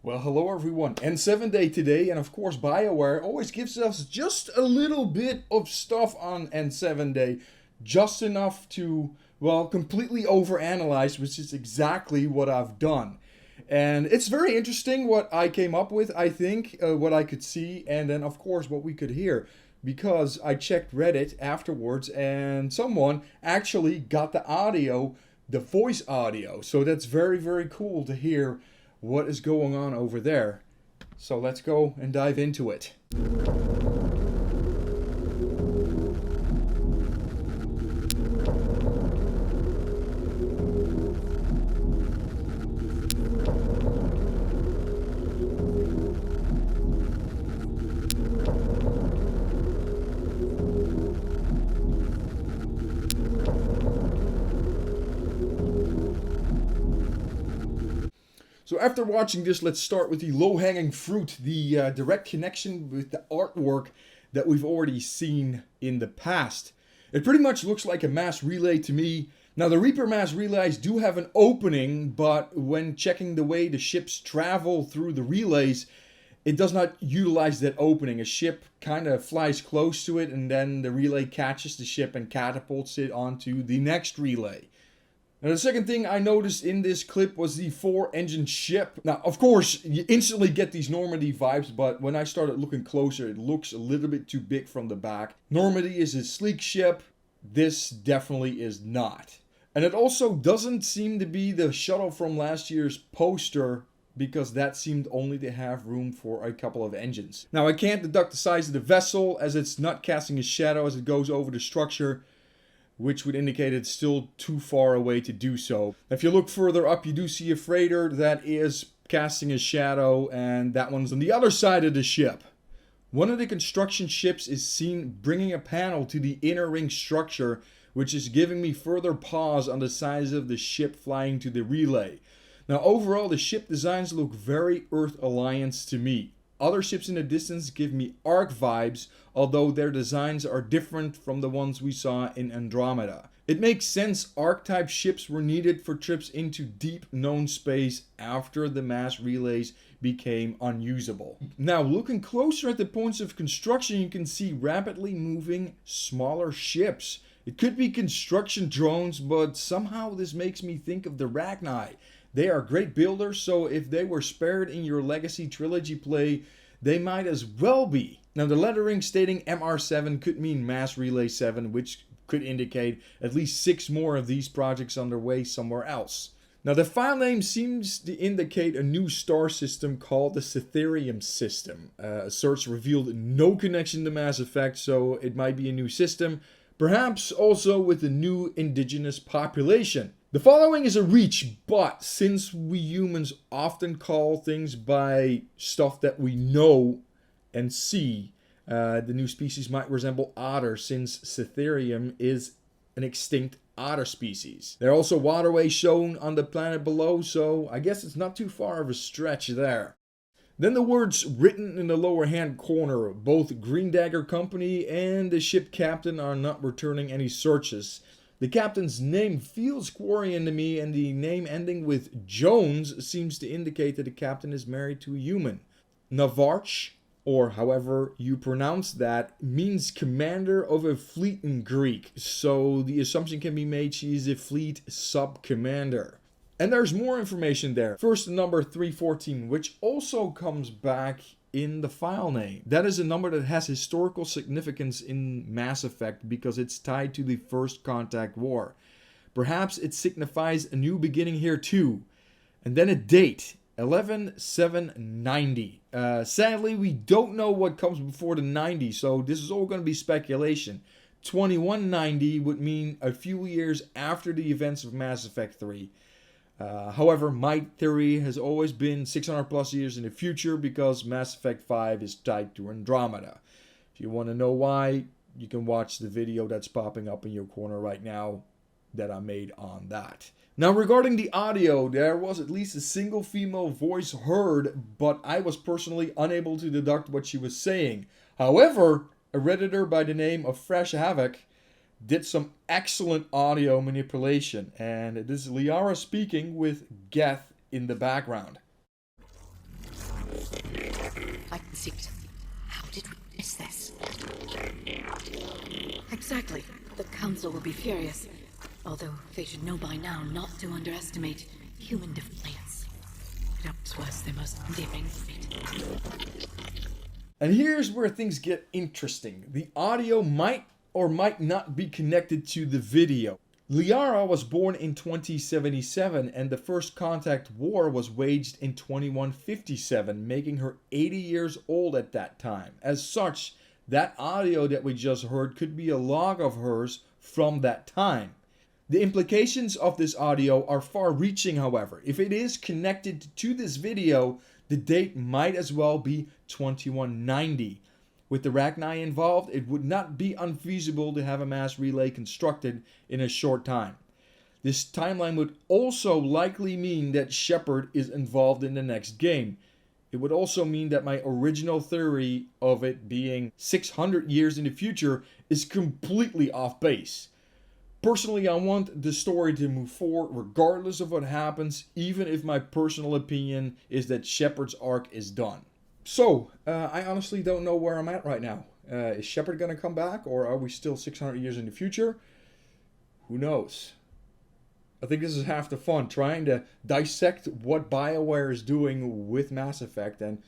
Well, hello everyone. N7 Day today, and of course BioWare always gives us just a little bit of stuff on N7 Day. Just enough to, well, completely overanalyze, which is exactly what I've done. And it's very interesting what I came up with, I think, what I could see, and then of course what we could hear. Because I checked Reddit afterwards, and someone actually got the audio, the voice audio. So that's very, very cool to hear what is going on over there. So let's go and dive into it. So after watching this, let's start with the low-hanging fruit, the direct connection with the artwork that we've already seen in the past. It pretty much looks like a mass relay to me. Now the Reaper mass relays do have an opening, but when checking the way the ships travel through the relays, it does not utilize that opening. A ship kind of flies close to it, and then the relay catches the ship and catapults it onto the next relay. Now the second thing I noticed in this clip was the 4-engine ship. Now of course you instantly get these Normandy vibes, but when I started looking closer it looks a little bit too big from the back. Normandy is a sleek ship, this definitely is not. And it also doesn't seem to be the shuttle from last year's poster, because that seemed only to have room for a couple of engines. Now I can't deduct the size of the vessel as it's not casting a shadow as it goes over the structure, which would indicate it's still too far away to do so. If you look further up, you do see a freighter that is casting a shadow, and that one's on the other side of the ship. One of the construction ships is seen bringing a panel to the inner ring structure, which is giving me further pause on the size of the ship flying to the relay. Now overall, the ship designs look very Earth Alliance to me. Other ships in the distance give me Ark vibes, although their designs are different from the ones we saw in Andromeda. It makes sense Ark-type ships were needed for trips into deep known space after the mass relays became unusable. Now looking closer at the points of construction, you can see rapidly moving smaller ships. It could be construction drones, but somehow this makes me think of the Rachni. They are great builders, so if they were spared in your Legacy Trilogy play, they might as well be. Now the lettering stating MR7 could mean Mass Relay 7, which could indicate at least 6 more of these projects underway somewhere else. Now the file name seems to indicate a new star system called the Cytherium system. A search revealed no connection to Mass Effect, so it might be a new system, perhaps also with a new indigenous population. The following is a reach, but since we humans often call things by stuff that we know and see, the new species might resemble otter, since Cytherium is an extinct otter species. There are also waterways shown on the planet below, so I guess it's not too far of a stretch there. Then the words written in the lower hand corner, both Green Dagger Company and the ship captain are not returning any searches. The captain's name feels Quarian to me, and the name ending with Jones seems to indicate that the captain is married to a human. Navarch, or however you pronounce that, means commander of a fleet in Greek, so the assumption can be made she is a fleet sub-commander. And there's more information there. First, the number 314, which also comes back in the file name. That is a number that has historical significance in Mass Effect because it's tied to the First Contact War. Perhaps it signifies a new beginning here too. And then a date, 11/7/90. Sadly, we don't know what comes before the 90, so this is all going to be speculation. 2190 would mean a few years after the events of Mass Effect 3. However, my theory has always been 600 plus years in the future because Mass Effect 5 is tied to Andromeda. If you want to know why, you can watch the video that's popping up in your corner right now that I made on that. Now regarding the audio, there was at least a single female voice heard, but I was personally unable to deduct what she was saying. However, a Redditor by the name of Fresh Havoc did some excellent audio manipulation, and it is Liara speaking with Geth in the background. I can see it. How did we miss this? Exactly. The Council will be furious. Although they should know by now not to underestimate human defiance. Perhaps worse, they must living it. And here's where things get interesting. The audio might or might not be connected to the video. Liara was born in 2077 and the First Contact War was waged in 2157, making her 80 years old at that time. As such, that audio that we just heard could be a log of hers from that time. The implications of this audio are far-reaching, however. If it is connected to this video, the date might as well be 2190. With the Rachni involved, it would not be unfeasible to have a mass relay constructed in a short time. This timeline would also likely mean that Shepard is involved in the next game. It would also mean that my original theory of it being 600 years in the future is completely off base. Personally, I want the story to move forward regardless of what happens, even if my personal opinion is that Shepard's arc is done. So, I honestly don't know where I'm at right now. Is Shepard going to come back, or are we still 600 years in the future? Who knows? I think this is half the fun, trying to dissect what BioWare is doing with Mass Effect and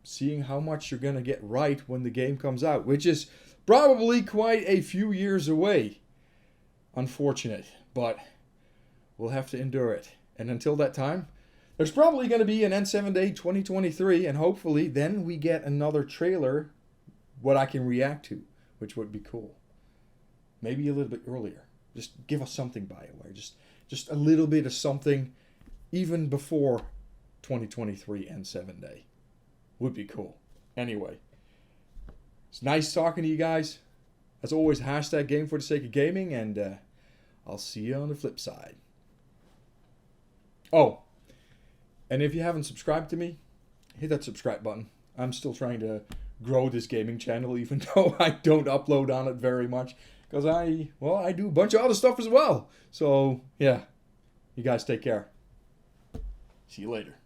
seeing how much you're going to get right when the game comes out, which is probably quite a few years away. Unfortunate, but we'll have to endure it. And until that time, there's probably going to be an N7 Day 2023, and hopefully then we get another trailer, what I can react to, which would be cool. Maybe a little bit earlier. Just give us something, BioWare. Just a little bit of something, even before 2023 N7 Day. Would be cool. Anyway, it's nice talking to you guys. As always, hashtag game for the sake of gaming, and I'll see you on the flip side. Oh, and if you haven't subscribed to me, hit that subscribe button. I'm still trying to grow this gaming channel, even though I don't upload on it very much, because I do a bunch of other stuff as well. So, yeah, you guys take care. See you later.